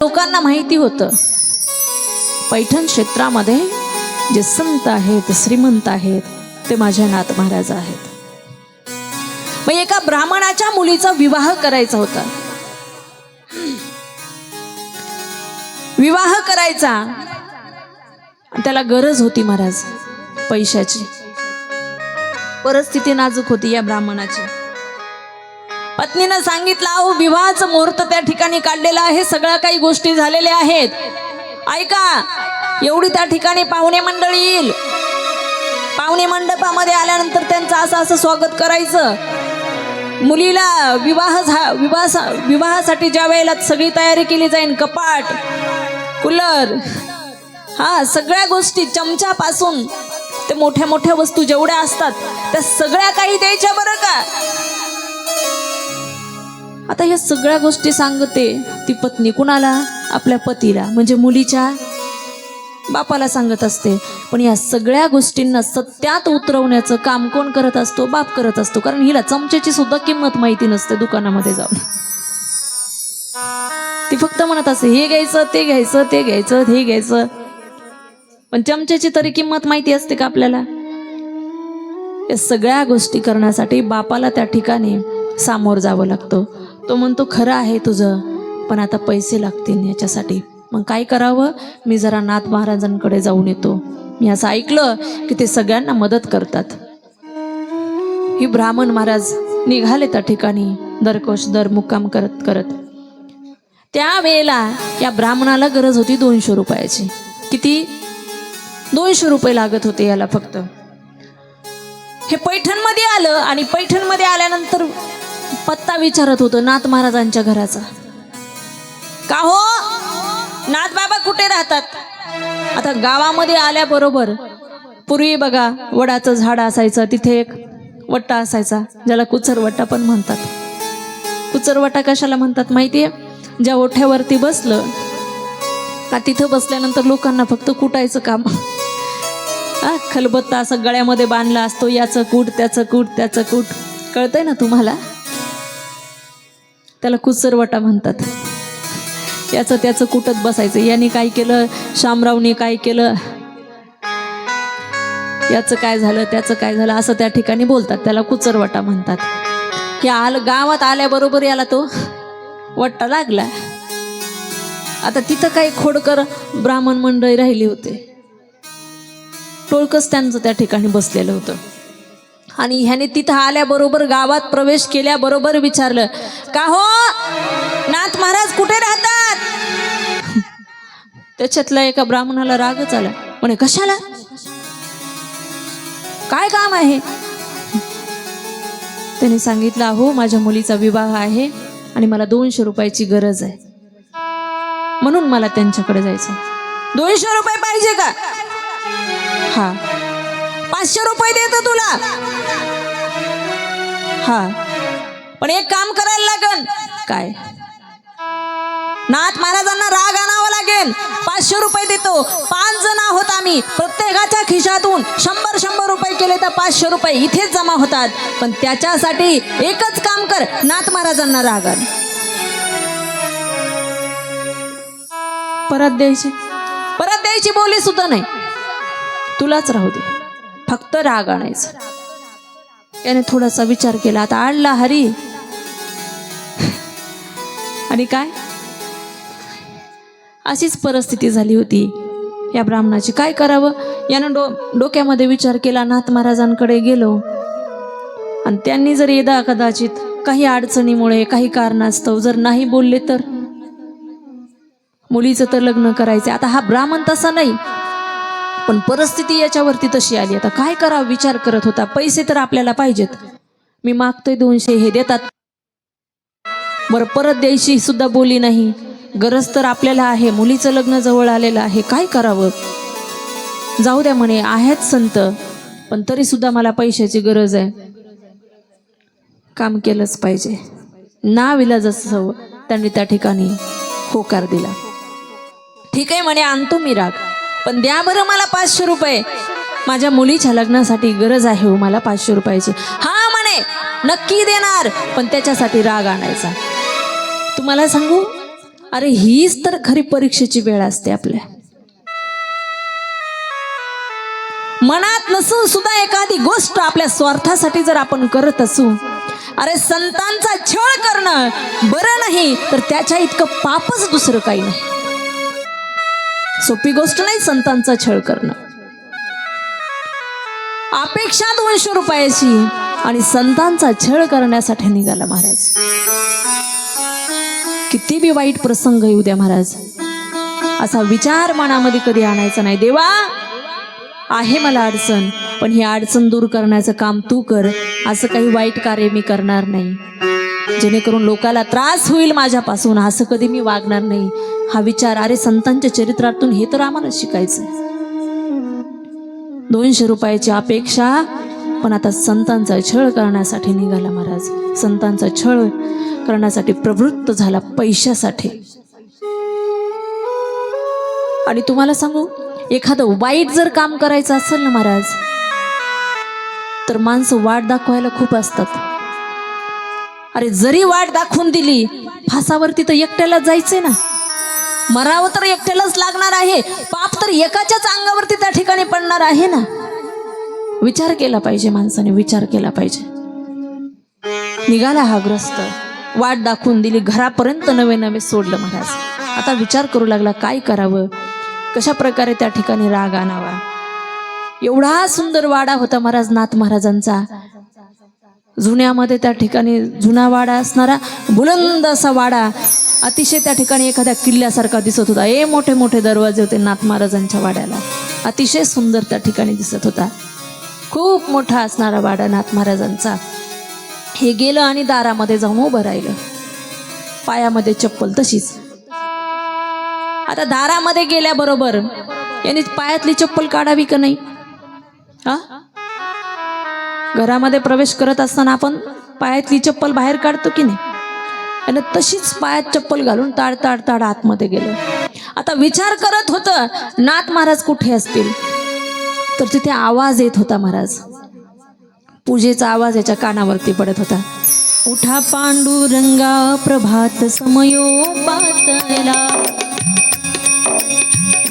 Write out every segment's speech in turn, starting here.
लोकांना माहिती होतं पैठण क्षेत्रामध्ये जे संत आहेत, श्रीमंत आहेत, ते माझ्या नाथ महाराज आहेत। मग एका ब्राह्मणाच्या मुलीचा विवाह करायचा होता। विवाह करायचा, त्याला गरज होती महाराज पैशाची। परिस्थिती नाजूक होती या ब्राह्मणाची। पत्नीने सांगितलं, अहो विवाहाचं मुहूर्त त्या ठिकाणी काढलेला आहे, सगळ्या काही गोष्टी झालेल्या आहेत, ऐका एवढी त्या ठिकाणी पाहुणे मंडळी येईल, पाहुणे मंडपामध्ये आल्यानंतर त्यांचं असं स्वागत करायचं। मुलीला विवाहासाठी ज्या वेळेला सगळी तयारी केली जाईल, कपाट, कूलर, हा सगळ्या गोष्टी, चमच्यापासून ते मोठ्या मोठ्या वस्तू जेवढ्या असतात त्या सगळ्या काही द्यायच्या बरं का। आता या सगळ्या गोष्टी सांगते ती पत्नी कुणाला? आपल्या पतीला, म्हणजे मुलीच्या बापाला सांगत असते। पण या सगळ्या गोष्टींना सत्यात उतरवण्याचं काम कोण करत असतो? बाप करत असतो। कारण हिला चमच्याची सुद्धा किंमत माहिती नसते। दुकानामध्ये जाऊन ती फक्त म्हणत असते, हे घ्यायचं, ते घ्यायचं, ते घ्यायचं, हे घ्यायचं, पण चमच्याची तरी किंमत माहिती असते का आपल्याला? या सगळ्या गोष्टी करण्यासाठी बापाला त्या ठिकाणी सामोर जावं लागतं। तो म्हणतो, खरं आहे तुझं, पण आता पैसे लागतील याच्यासाठी। मग काय करावं? मी जरा नाथ महाराजांकडे जाऊन येतो। मी असं ऐकलं की ते सगळ्यांना मदत करतात। ही ब्राह्मण महाराज निघाले त्या ठिकाणी दरकोश दर मुक्काम करत करत। त्या वेळेला या ब्राह्मणाला गरज होती 200 रुपयाची। किती? 200 रुपये लागत होते याला फक्त। हे पैठणमध्ये आलं आणि पैठणमध्ये आल्यानंतर पत्ता विचारत होतं नाथ महाराजांच्या घराचा। का हो, नाथ बाबा कुठे राहतात? आता गावामध्ये आल्याबरोबर पूर्वी बघा वडाचं झाड असायचं, तिथे एक वट्टा असायचा, ज्याला कुचरवट्टा पण म्हणतात। कुचरवट्टा कशाला म्हणतात माहितीये? ज्या ओठ्यावरती बसलं का तिथं बसल्यानंतर लोकांना फक्त कुटायचं काम। खलबत्ता असं गळ्यामध्ये बांधला असतो, याचं कूट, त्याचं कूट, त्याचं कूट, कळतंय ना तुम्हाला? त्याला कुचरवटा म्हणतात। याचं त्याचं कुटत बसायचं, याने काय केलं, शामरावने काय केलं, याचं काय झालं, त्याचं काय झालं, असं त्या ठिकाणी बोलतात, त्याला कुचरवटा म्हणतात। या गावात आल्याबरोबर याला तो वट्टा लागला। आता तिथं काही खोडकर ब्राह्मण मंडळी राहिली होते, टोळकस त्यांचं त्या ठिकाणी बसलेलं होतं। आणि ह्याने तिथं आल्याबरोबर गावात प्रवेश केल्याबरोबर विचारलं, का हो, नाथ महाराज कुठे राहतात? त्याच्यातल्या एका ब्राह्मणाला रागच आला, म्हणे कशाला, काय काम आहे? त्याने सांगितलं, अहो माझ्या मुलीचा विवाह आहे आणि मला 200 रुपयाची गरज आहे, म्हणून मला त्यांच्याकडे जायचं। 200 रुपये पाहिजे का? हा, 500 रुपये देतो तुला। हा, पण एक काम करायला लागेल। काय? नाथ महाराजांना राग आणावा लागेल। 500 रुपये देतो, 5 जण आहोत आम्ही, प्रत्येकाच्या खिशातून 100 रुपये केले तर 500 रुपये इथेच जमा होतात। पण त्याच्यासाठी एकच काम कर, नाथ महाराजांना राग आण। परत द्यायची बोली सुद्धा नाही, तुलाच राहू दे, फक्त राग आणायचा। त्याने थोडासा विचार केला, आता आणला हरी, आणि काय अशीच परिस्थिती झाली होती या ब्राह्मणाची। काय करावं? यानं डोक्यामध्ये विचार केला, नाथ महाराजांकडे गेलो आणि त्यांनी जर यदा कदाचित काही अडचणीमुळे, काही कारणास्तव जर नाही बोलले तर मुलीचं तर लग्न करायचं। आता हा ब्राह्मण तसा नाही, पण परिस्थिती याच्यावरती तशी आली। आता काय करावं विचार करत होता। पैसे तर आपल्याला पाहिजेत, मी मागतोय 200, हे देतात बरं, परत द्यायची सुद्धा बोली नाही, गरज तर आपल्याला आहे, मुलीचं लग्न जवळ आलेलं आहे, काय करावं? जाऊ द्या म्हणे, आहेत संत, पण तरी सुद्धा मला पैशाची गरज आहे, काम केलंच पाहिजे। नाविलाजास्तव त्यांनी त्या ठिकाणी होकार दिला। ठीक आहे म्हणे, आणतो मी राग, पण द्या बरं मला 500 रुपये, माझ्या मुलीच्या लग्नासाठी गरज आहे हो मला 500 रुपयाची। हा म्हणे, नक्की देणार, पण त्याच्यासाठी राग आणायचा। तुम्हाला सांगू, अरे हीच तर खरी परीक्षेची वेळ असते आपल्या. मनात नसून सुद्धा एखादी गोष्ट आपल्या स्वार्थासाठी जर आपण करत असू, अरे संतांचा छळ करणं बरं नाही तर त्याच्या इतकं पापच दुसरं काही नाही. सोपी गोष्ट नाही संतांचा छळ करणं. अपेक्षा 200 रुपयाची आणि संतांचा छळ करण्यासाठी निघाला महाराज. किती बी वाईट प्रसंग येऊ द्या महाराज, असा विचार मनामध्ये कधी आणायचा नाही. देवा आहे मला अडचण, पण ही अडचण दूर करण्याचं काम तू कर. असं काही वाईट कार्य मी करणार नाही जेणेकरून लोकाला त्रास होईल माझ्यापासून, असं कधी मी वागणार नाही. हा विचार, अरे संतांच्या चरित्रातून हे तर आम्हाला शिकायचं. 200 रुपयाची अपेक्षा, पण आता संतांचा छळ करण्यासाठी निघाला महाराज. संतांचा छळ करण्यासाठी प्रवृत्त झाला, पैशासाठी. आणि तुम्हाला सांगू, एखादं वाईट जर काम करायचं असेल ना महाराज, तर माणसं वाट दाखवायला खूप असतात. अरे जरी वाट दाखवून दिली, फासावरती तर एकट्यालाच जायचंय ना, मरावं तर एकट्यालाच लागणार आहे, पाप तर एकाच्याच अंगावरती त्या ठिकाणी पडणार आहे ना. विचार केला पाहिजे माणसाने, विचार केला पाहिजे. निघाला हा ग्रस्त, वाट दाखवून दिली, घरापर्यंत नवे नवे सोडलं महाराज. आता विचार करू लागला काय करावं, कशा प्रकारे त्या ठिकाणी राग आणावा. एवढा सुंदर वाडा होता महाराज नाथ महाराजांचा. जुन्यामध्ये त्या ठिकाणी जुना वाडा असणारा, बुलंद असा वाडा, अतिशय त्या ठिकाणी एखाद्या किल्ल्यासारखा दिसत होता. मोठे मोठे दरवाजे होते नाथ महाराजांच्या वाड्याला, अतिशय सुंदर त्या ठिकाणी दिसत होता. खूप मोठा असणारा वाडा नाथ महाराजांचा. हे गेलं आणि दारामध्ये जाऊन उभं राहिलं, पायामध्ये चप्पल तशीच. आता दारामध्ये गेल्याबरोबर यांनी पायातली चप्पल काढावी का नाही? हा, घरामध्ये प्रवेश करत असताना आपण पायातली चप्पल बाहेर काढतो की नाही? आणि तशीच पायात चप्पल घालून ताड ताड ताड आतमध्ये गेलं. आता विचार करत होतं नाथ महाराज कुठे असतील, तर तिथे आवाज येत होता महाराज, पूजेचा आवाज याच्या कानावरती पडत होता. उठा पांडुरंगा प्रभात समयो पातला,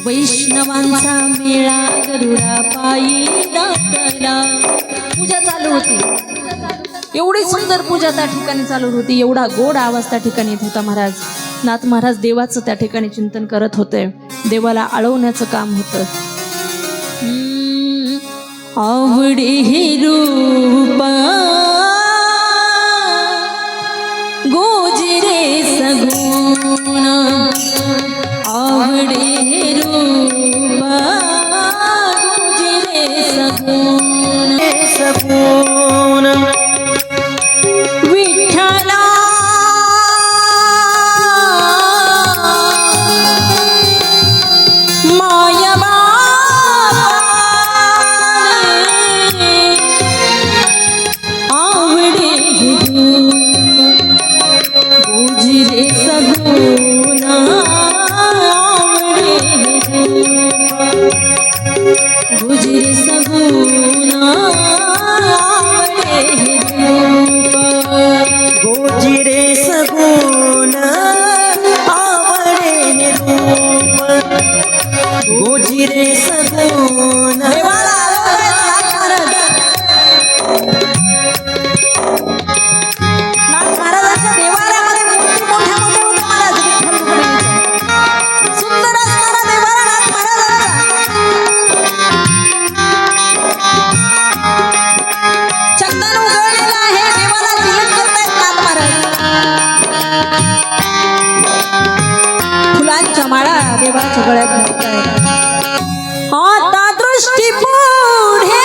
वैष्णवांचा मेळा गरुडा पायी दाटला. पूजा चालू होती, एवढी सुंदर पूजा त्या ठिकाणी चालू होती, एवढा गोड आवाज त्या ठिकाणी येत होता महाराज. नाथ महाराज देवाचं त्या ठिकाणी चिंतन करत होते, देवाला आळवण्याचं काम होतं. आवडे हे रूप गोजरे सगुण, आवडे हे रूप गोजरे सगुण, सगुण विठ्ठला मायबा आवडे हे रूप गोजरे सगुण, आवडे हे रूप गोजरे सगुण, आवडे हे रूप गोजरे सगुण, आवडे हे रूप गोजरे सगुण. महाराजांच्या देवाऱ्यामध्ये मूर्ती मोठ्या मोठ्या होत्या महाराज. सुंदर असणारा देवारा नाथ महाराजांचा. चंदन उजळलेलं आहे, देवाला तिलक करतायत नाथ महाराज. फुलांच्या माळा देवाच्या गळ्यात घालतायत. आता दृष्टी पुढे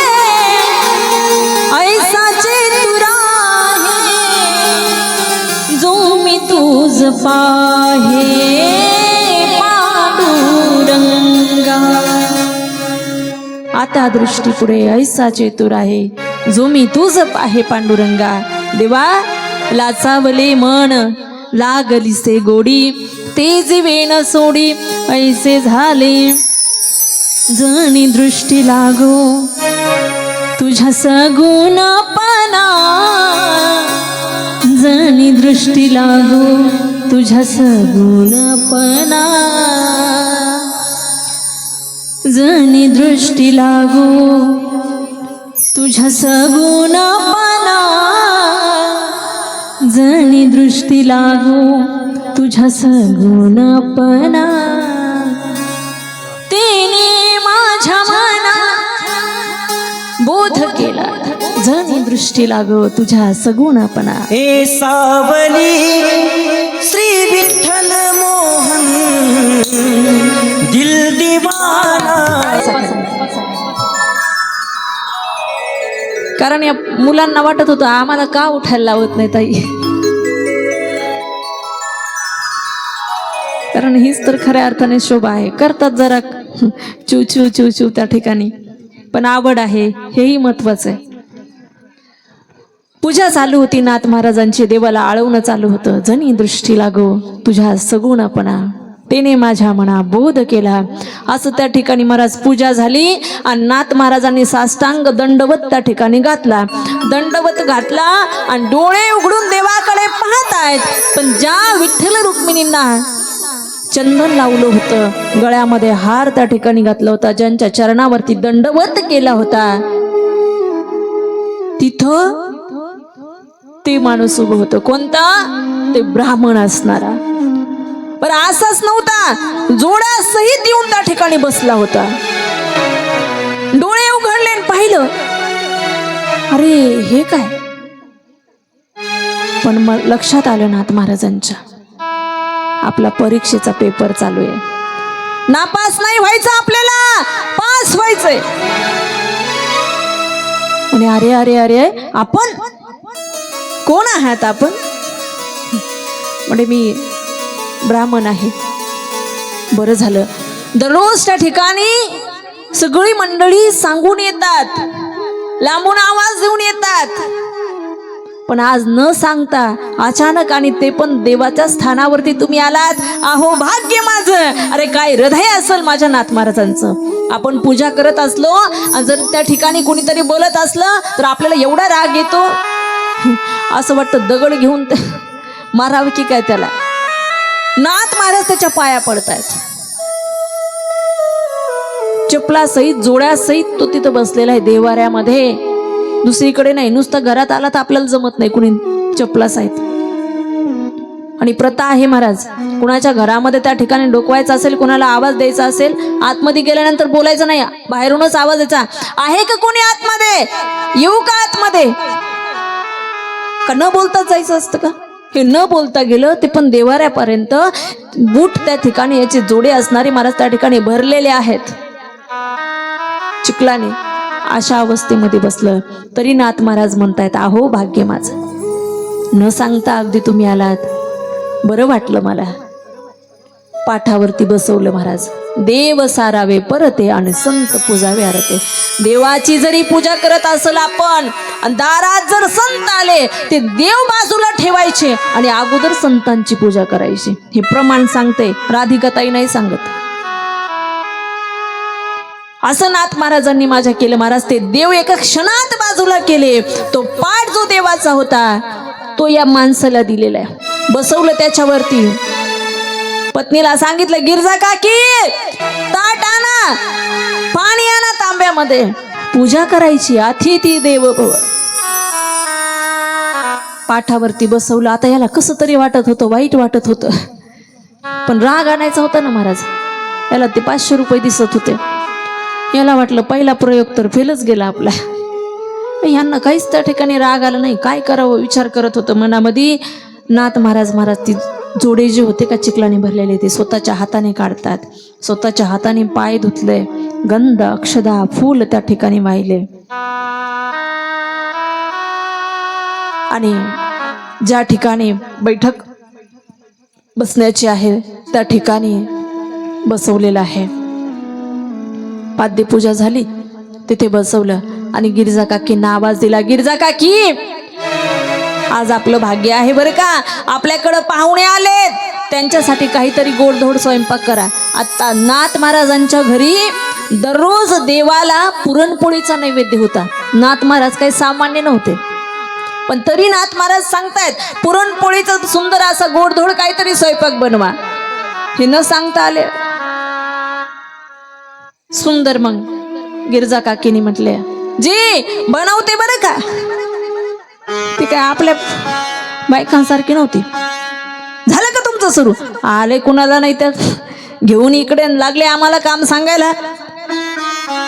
ऐसा चेतुरा जो मी तुझ पाहे पांडुरंगा. आता दृष्टी पुढे ऐसा चेतुर आहे जो मी तुझ पाहे पांडुरंगा. देवा लाचावले मन लागलीसे गोडी, ते जीवेन सोडी ऐसे झाले जणी दृष्टी लागो तुझ्या सगुणपणा, जणी दृष्टी लागो तुझ्या सगुणपणा, जणी दृष्टी लागो तुझ्या सगुणपणा, जणी दृष्टी लागो तुझ्या सगुणपणा, तिने माझ्या मना बोध केला, जणी दृष्टी लागो तुझ्या सगुणपणा. हे सावली श्री विठ्ठल मोहन दिल दिवाना. कारण या मुलांना वाटत होतं आम्हाला का उठायला लावत नाही ताई, कारण हीच तर खऱ्या अर्थाने शोभा आहे. करतात जरा चू चू चू चू त्या ठिकाणी, पण आवड आहे हेही महत्वाचं आहे. पूजा चालू होती नाथ महाराजांची, देवाला आळवणं चालू होतं. जणी दृष्टी लागो तुझ्या सगुणपणा, तेने माझ्या मना बोध केला. असं त्या ठिकाणी महाराज पूजा झाली आणि नाथ महाराजांनी साष्टांग दंडवत त्या ठिकाणी घातला. दंडवत घातला आणि डोळे उघडून देवाकडे पाहत आहेत. पण ज्या विठ्ठल रुक्मिणींना चंदन लावलं होतं, गळ्यामध्ये हार त्या ठिकाणी घातला होता, ज्यांच्या चरणावरती दंडवत केला होता, तिथं ते माणूस उभं होतं. कोणता? ते ब्राह्मण असणारा. पण असाच नव्हता, जोड्या सहित येऊन त्या ठिकाणी बसला होता. डोळे उघडले आणि पाहिलं, अरे हे काय? पण मग लक्षात आलं नाथ महाराजांच्या, आपला परीक्षेचा पेपर चालू आहे, नापास नाही व्हायचं, आपल्याला पास व्हायचंय. आणि अरे अरे अरे आपण कोण आहात आपण? म्हणजे मी ब्राह्मण आहे. बरं झालं, दररोज त्या ठिकाणी सगळी मंडळी सांगून येतात, लांबून आवाज देऊन येतात, पण आज न सांगता अचानक, आणि ते पण देवाच्या स्थानावरती तुम्ही आलात. अहो भाग्य माझं. अरे काय हृदय असेल माझ्या नाथ महाराजांचं. आपण पूजा करत असलो, जर त्या ठिकाणी कोणीतरी बोलत असलं तर आपल्याला एवढा राग येतो, असं वाटतं दगड घेऊन मारावं की काय त्याला. नाथ महाराज त्याच्या पाया पडतायत, चपला सहित जोड्या सहित तो तिथं बसलेला आहे देवाऱ्यामध्ये. दुसरीकडे नाही, नुसतं घरात आला तर आपल्याला जमत नाही कुणी चपला सहित. आणि प्रथा आहे महाराज, कुणाच्या घरामध्ये त्या ठिकाणी डोकवायचं असेल, कुणाला आवाज द्यायचा असेल, आतमध्ये गेल्यानंतर बोलायचं नाही, बाहेरूनच आवाज द्यायचा. आहे का कोणी आतमध्ये? येऊ का आतमध्ये? का न बोलताच जायचं असतं का? हे न बोलता गेलं, ते पण देवाऱ्यापर्यंत. बूट त्या ठिकाणी याचे जोडे असणारे महाराज त्या ठिकाणी भरलेले आहेत चिखलाने. अशा अवस्थेमध्ये बसलं तरी नाथ महाराज म्हणतायत, अहो भाग्य माझं, न सांगता अगदी तुम्ही आलात, बरं वाटलं मला. पाठावरती बसवलं महाराज. देव सारावे परते आणि संत पूजावे आरते. देवाची जरी पूजा करत असेल आपण, आणि दारात जर संत आले, ते देव बाजूला ठेवायचे आणि अगोदर संतांची पूजा करायची. हे प्रमाण सांगते, राधिकाताई नाही सांगत. असं नाथ महाराजांनी माझ्या केलं. महाराज ते देव एका क्षणात बाजूला केले. तो पाठ जो देवाचा होता तो या माणसाला दिलेला आहे. बसवलं त्याच्यावरती. पत्नीला सांगितलं, गिरजा काकी ताट आणा, पाणी आणा तांब्यामध्ये, पूजा करायची, अतिथी देव भव. पाठावरती बसवलं. आता याला कसं तरी वाटत होतं, वाईट वाटत होतं, पण राग आणायचा होता ना महाराज. याला ते 500 रुपये दिसत होते. याला वाटलं पहिला प्रयोग तर फेलच गेला आपला. यांना काहीच त्या ठिकाणी राग आला नाही. काय करावं विचार करत होतं मनामध्ये. नाथ महाराज ती जोडे जे होते का चिखलाने भरलेले, ते स्वतःच्या हाताने काढतात, स्वतःच्या हाताने पाय धुतले, गंध अक्षदा फूल त्या ठिकाणी वाहिले. आणि ज्या ठिकाणी बैठक बसण्याची आहे त्या ठिकाणी बसवलेलं आहे. पाद्यपूजा झाली, तिथे बसवलं आणि गिरजा काकींना आवाज दिला, गिरजा काकी आज आपलं भाग्य आहे बरं का, आपल्याकडं पाहुणे आलेत, त्यांच्यासाठी काहीतरी गोडधोड स्वयंपाक करा. आता नाथ महाराजांच्या घरी दररोज देवाला पुरणपोळीचा नैवेद्य होता. नाथ महाराज काही सामान्य नव्हते. पण तरी नाथ महाराज सांगतायत पुरणपोळीचा सुंदर असा गोडधोड काहीतरी स्वयंपाक बनवा. हे न सांगता आले सुंदर. मग गिरजा काकीनी म्हटले जी बनवते बरं का. ती काय आपल्या बायकांसारखी नव्हती. झालं का तुमचं सुरू? आले कुणाला नाही तर घेऊन इकडे लागले आम्हाला काम सांगायला.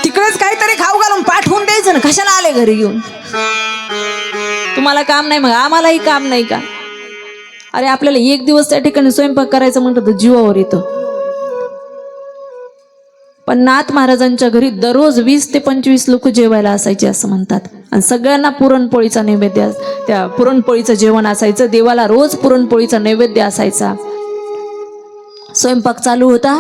तिकडेच काहीतरी खाऊ घालून पाठवून द्यायचं ना. कशाला आले घरी घेऊन? तुम्हाला काम नाही मग आम्हालाही काम नाही का? अरे आपल्याला एक दिवस त्या ठिकाणी स्वयंपाक करायचं म्हणतं तर जीवावर येतं. पण नाथ महाराजांच्या घरी दररोज 20 ते 25 लोक जेवायला असायचे असं म्हणतात. आणि सगळ्यांना पुरणपोळीचा नैवेद्य, त्या पुरणपोळीचं जेवण असायचं. देवाला रोज पुरणपोळीचा नैवेद्य असायचा. स्वयंपाक चालू होता.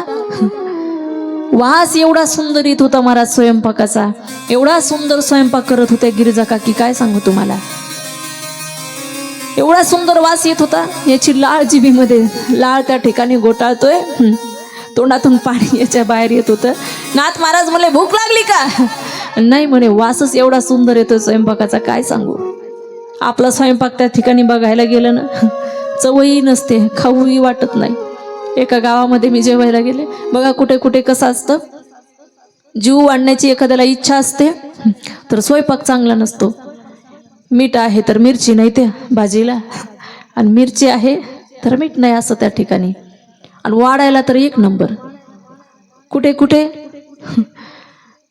वास एवढा सुंदर येत होता महाराज स्वयंपाकाचा. एवढा सुंदर स्वयंपाक करत होते गिरिजा काकी, काय सांगू तुम्हाला. एवढा सुंदर वास येत होता. याची लाळ जिभीमध्ये, लाळ त्या ठिकाणी गोटाळतोय. तोंडातून पाणी याच्या बाहेर येत होतं. नाथ महाराज म्हणले भूक लागली का? नाही म्हणे, वासच एवढा सुंदर येतो स्वयंपाकाचा, काय सांगू. आपला स्वयंपाक त्या ठिकाणी बघायला गेलं ना, चवही नसते, खाऊही वाटत नाही. एका गावामध्ये मी जेवायला गेले. बघा कुठे कुठे कसं असतं, जीव वाढण्याची एखाद्याला इच्छा असते तर स्वयंपाक चांगला नसतो. मीठ आहे तर मिरची नाही त्या भाजीला, आणि मिरची आहे तर मीठ नाही असं त्या ठिकाणी. आणि वाढायला तर एक नंबर. कुठे कुठे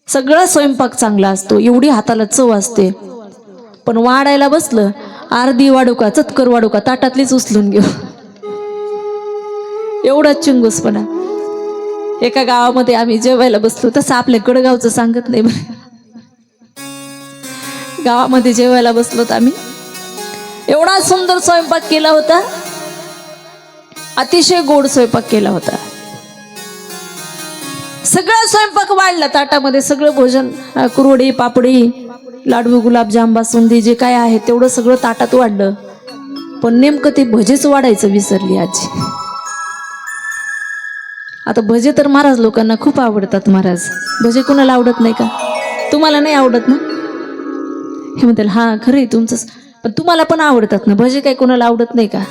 सगळा स्वयंपाक चांगला असतो, एवढी हाताला चव असते. पण वाढायला बसलं, अर्धी वाढू का, चतकर वाढू का, ताटातलीच उचलून घेऊ, एवढा चिंगूसपणा. एका गावामध्ये आम्ही जेवायला बसलो. तसं आपल्या कडगावचं सांगत नाही बरं. गावामध्ये जेवायला बसलो तर आम्ही, एवढा सुंदर स्वयंपाक केला होता. अतिशय गोड स्वयंपाक केला होता. सगळा स्वयंपाक वाढला ताटामध्ये. सगळं भोजन, कुरवडी, पापडी, लाडू, गुलाबजाम, बासुंदी जे काय आहे तेवढं सगळं ताटात वाढलं. पण नेमकं ते भजेच वाढायचं विसरली आजी. आता भजे तर महाराज लोकांना खूप आवडतात. महाराज भजे कोणाला आवडत नाही का? तुम्हाला नाही आवडत ना? हे म्हणतील हा खरं आहे तुमचंच, पण तुम्हाला पण आवडतात ना भजे, काय कोणाला आवडत नाही का?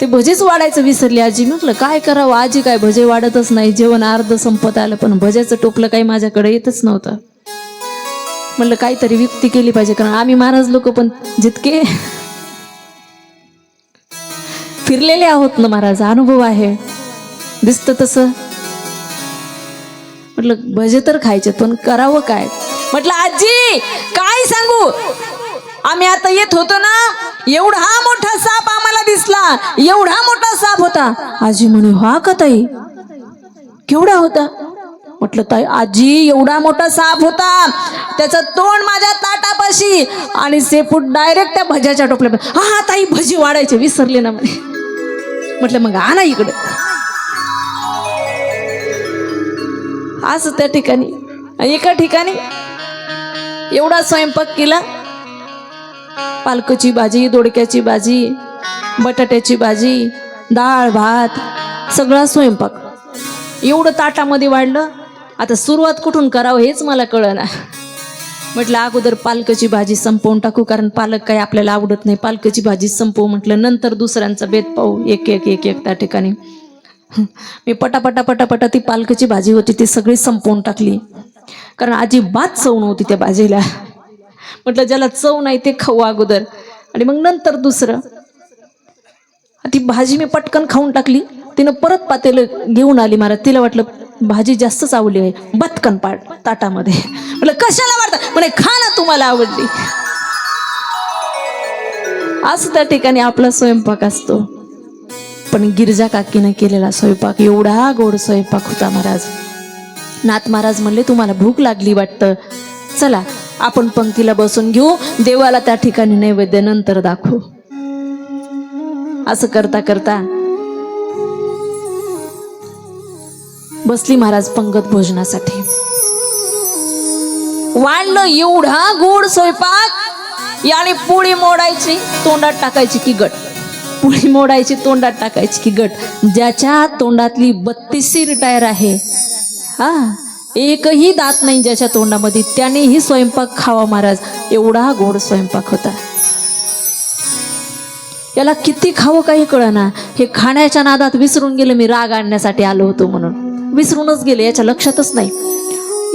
ते भजेच वाढायचं विसरली आजी. म्हटलं काय करावं आजी, काय भजे वाढतच नाही. जेवण अर्ध संपत आलं पण भज्याचं टोपलं काही माझ्याकडे येतच नव्हतं. म्हटलं काहीतरी युक्ती केली पाहिजे, कारण आम्ही महाराज लोक पण जितके फिरलेले आहोत ना महाराज, अनुभव आहे, दिसतं तसं. म्हटलं भजे तर खायचे पण करावं काय. म्हटलं आजी काय सांगू, आम्ही आता येत होतो ना, एवढा मोठा साप आम्हाला दिसला, एवढा मोठा साप होता. आजी म्हणे हा का ताई, केवढा होता? म्हटलं ताई आजी एवढा मोठा साप होता, त्याचं तोंड माझ्या ताटापाशी आणि सेपूट डायरेक्ट त्या भज्याच्या टोपल्यापाशी. हा ताई भजी वाढायचे विसरले ना म्हणे. म्हटलं मग आणा इकडे. असं त्या ठिकाणी, एका ठिकाणी एवढा स्वयंपाक केला. पालकाची भाजी, दोडक्याची भाजी, बटाट्याची भाजी, डाळ भात, सगळा स्वयंपाक एवढं ताटामध्ये वाढलं. आता सुरुवात कुठून करावं हेच मला कळेना. म्हटलं अगोदर पालकाची भाजी संपवून टाकू, कारण पालक काही आपल्याला आवडत नाही. पालकाची भाजी संपवू म्हटलं, नंतर दुसऱ्यांचा बेत पाहू. एक एक एक एक त्या ठिकाणी मी पटापटा पटापटा ती पालकाची भाजी होती ती सगळी संपवून टाकली, कारण अजिबात चव नव्हती त्या भाजीला. म्हटलं ज्याला चव नाही ते खाऊ अगोदर, आणि मग नंतर दुसरं. ती भाजी मी पटकन खाऊन टाकली. तिनं परत पातेलं घेऊन आली महाराज. तिला वाटलं भाजी जास्तच आवडली आहे, बत्कन ताटामध्ये. म्हटलं कशाला वाटतं? म्हणे खा ना, तुम्हाला आवडली. असं त्या ठिकाणी आपला स्वयंपाक असतो. पण गिरजा काकीनं केलेला स्वयंपाक एवढा गोड स्वयंपाक होता महाराज. नाथ महाराज म्हणले तुम्हाला भूक लागली वाटतं, चला आपण पंक्तीला बसून घेऊ, देवाला त्या ठिकाणी नैवेद्य नंतर दाखवू. असं करता करता बसली महाराज पंगत भोजनासाठी. वाढलं एवढा गोड स्वयंपाक. याने पोळी मोडायची तोंडात टाकायची की गट, पोळी मोडायची तोंडात टाकायची की गट. ज्याच्या तोंडातली 32 टायर आहे, हा एकही दात नाही ज्याच्या तोंडामध्ये, त्यानेही स्वयंपाक खावा महाराज, एवढा गोड स्वयंपाक होता. याला किती खावं काही कळना. हे खाण्याच्या नादात विसरून गेले मी राग आणण्यासाठी आलो होतो म्हणून, विसरूनच गेले, याच्या लक्षातच नाही.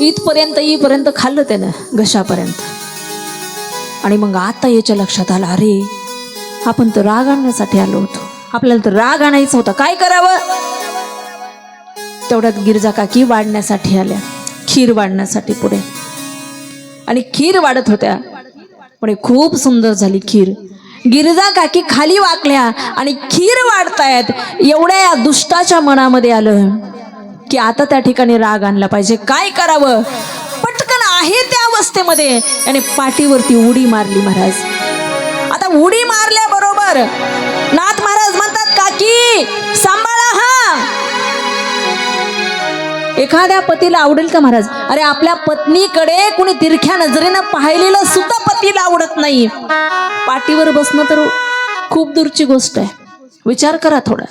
इथपर्यंत खाल्लं त्यानं घशापर्यंत. आणि मग आता याच्या लक्षात आलं, अरे आपण तर राग आणण्यासाठी आलो होतो, आपल्याला तर राग आणायचा होता, काय करावं. तेवढ्यात गिरजा काकी वाढण्यासाठी आल्या, खीर वाढण्यासाठी पुढे. आणि खीर वाढत होत्या, पण खूप सुंदर झाली खीर. गिरजा काकी खाली वाकल्या आणि खीर वाढतायत. एवढ्या या दुष्टाच्या मनामध्ये आलं की आता त्या ठिकाणी राग आणला पाहिजे, काय करावं. पटकन आहे त्या अवस्थेमध्ये आणि पाठीवरती उडी मारली महाराज. आता उडी मारल्याबरोबर नाथ महाराज म्हणतात, काकी सांभाळा हा. एखाद्या पतीला आवडेल का महाराज? अरे आपल्या पत्नीकडे कुणी तिरख्या नजरेनं पाहिलेलं सुद्धा पतीला आवडत नाही. पाठीवर बसणं तर खूप दूरची गोष्ट आहे, विचार करा थोडा.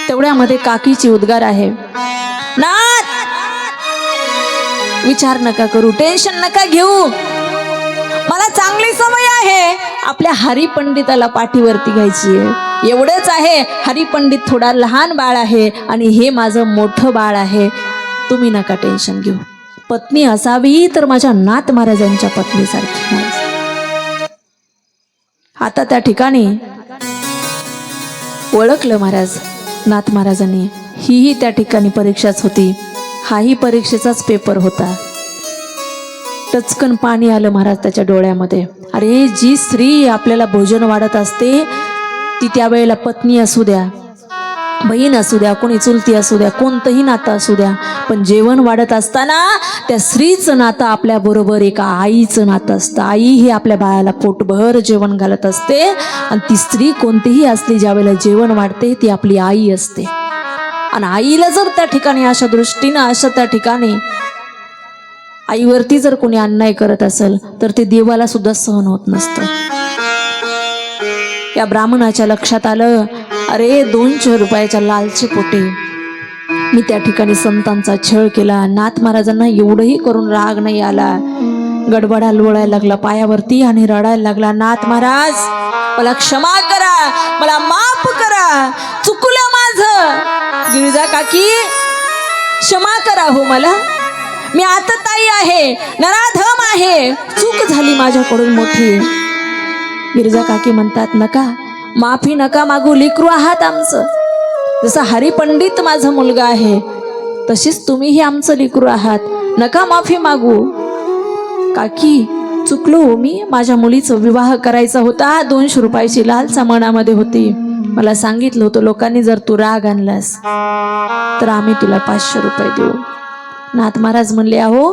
तेवढ्यामध्ये काकीची उद्गार आहे, नाथ विचार नका करू, टेन्शन नका घेऊ, मला चांगली सवय आहे आपल्या हरिपंडिताला पाठीवरती घ्यायची आहे. एवढंच आहे, हरिपंडित थोडा लहान बाळ आहे आणि हे माझं मोठं बाळ आहे, तुम्ही नका टेन्शन घेऊ. पत्नी असावी तर माझ्या नाथ महाराजांच्या पत्नीसारखी. आता त्या ठिकाणी ओळखलं महाराज, नाथ महाराजांनी ही त्या ठिकाणी परीक्षाच होती, हाही परीक्षेचाच पेपर होता. टचकन पाणी आलं महाराज त्याच्या डोळ्यामध्ये. अरे जी स्त्री आपल्याला भोजन वाढत असते ती त्यावेळेला पत्नी असू द्या, बहीण असू द्या, कोणी चुलती असू द्या, कोणतंही नातं असू द्या, पण जेवण वाढत असताना त्या स्त्रीचं नातं आपल्या बरोबर एका आईचं नातं असतं. आई ही आपल्या बाळाला पोटभर जेवण घालत असते आणि ती स्त्री कोणतीही असली ज्यावेळेला जेवण वाढते ती आपली आई असते. आणि आईला जर त्या ठिकाणी अशा दृष्टीनं अशा त्या ठिकाणी आईवरती जर कोणी अन्याय करत असेल तर ते देवाला सुद्धा सहन होत नसतं. या ब्राह्मणाच्या लक्षात आलं, अरे 200 रुपयाच्या लालचे पोटे मी त्या ठिकाणी संतांचा छळ केला. नाथ महाराजांना एवढंही करून राग नाही आला. गडबडा लोळायला लागला पायावरती आणि रडायला लागला, नाथ महाराज मला क्षमा करा, मला माफ करा, चुकलं माझं. गिरिजा काकी क्षमा करा हो मला, मी आता ताई आहे, नराधम आहे, चूक झाली माझ्याकडून मोठी. गिरिजा काकी म्हणतात, नका माफी नका मागू, लेकरू आहात आमचं. जसं हरिपंडित माझा मुलगा आहे तशीच तुम्हीही आमचं लेकरू आहात, नका माफी मागू. काकी चुकलो मी, माझ्या मुलीचा विवाह करायचा होता, 200 रुपयाची लालसा मनामध्ये होती. मला सांगितलं होतं लोकांनी जर तू राग आणलास तर आम्ही तुला 500 रुपये देऊ. नाथ महाराज म्हणले, अहो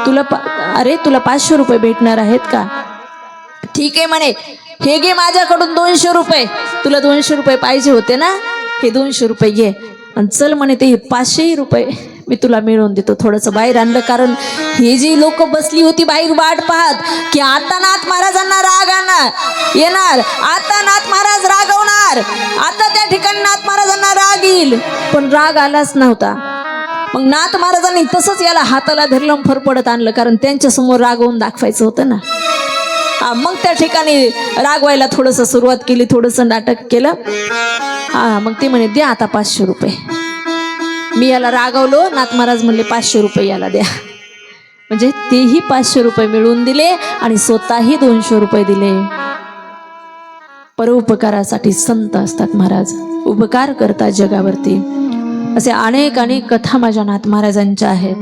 तुला 500 रुपये भेटणार आहेत का? ठीक आहे म्हणे, हे घे माझ्याकडून 200 रुपये, तुला 200 रुपये पाहिजे होते ना, हे 200 रुपये घे आणि चल म्हणे, ते 500 रुपये मी तुला मिळवून देतो. थोडंसं बाहेर आणलं, कारण हे जी लोक बसली होती बाहेर वाट पाहत की आता नाथ महाराजांना राग येणार, आता नाथ महाराज रागवणार, आता त्या ठिकाणी नाथ महाराजांना राग येईल. पण राग आलाच नव्हता. मग नाथ महाराजांनी तसंच याला हाताला धरलं, फरफडत आणलं, कारण त्यांच्या समोर रागवून दाखवायचं होतं ना. मग त्या ठिकाणी रागवायला थोडंसं सुरुवात केली, थोडंसं नाटक केलं. मग ते म्हणे, द्या आता 500 रुपये. मी याला रागवलो, नाथ महाराज म्हणले 500 रुपये याला द्या. म्हणजे तेही 500 रुपये मिळवून दिले आणि स्वतःही 200 रुपये दिले. परोपकारासाठी संत असतात महाराज, उपकार करतात जगावरती. असे अनेक कथा माझ्या नाथ महाराजांच्या आहेत.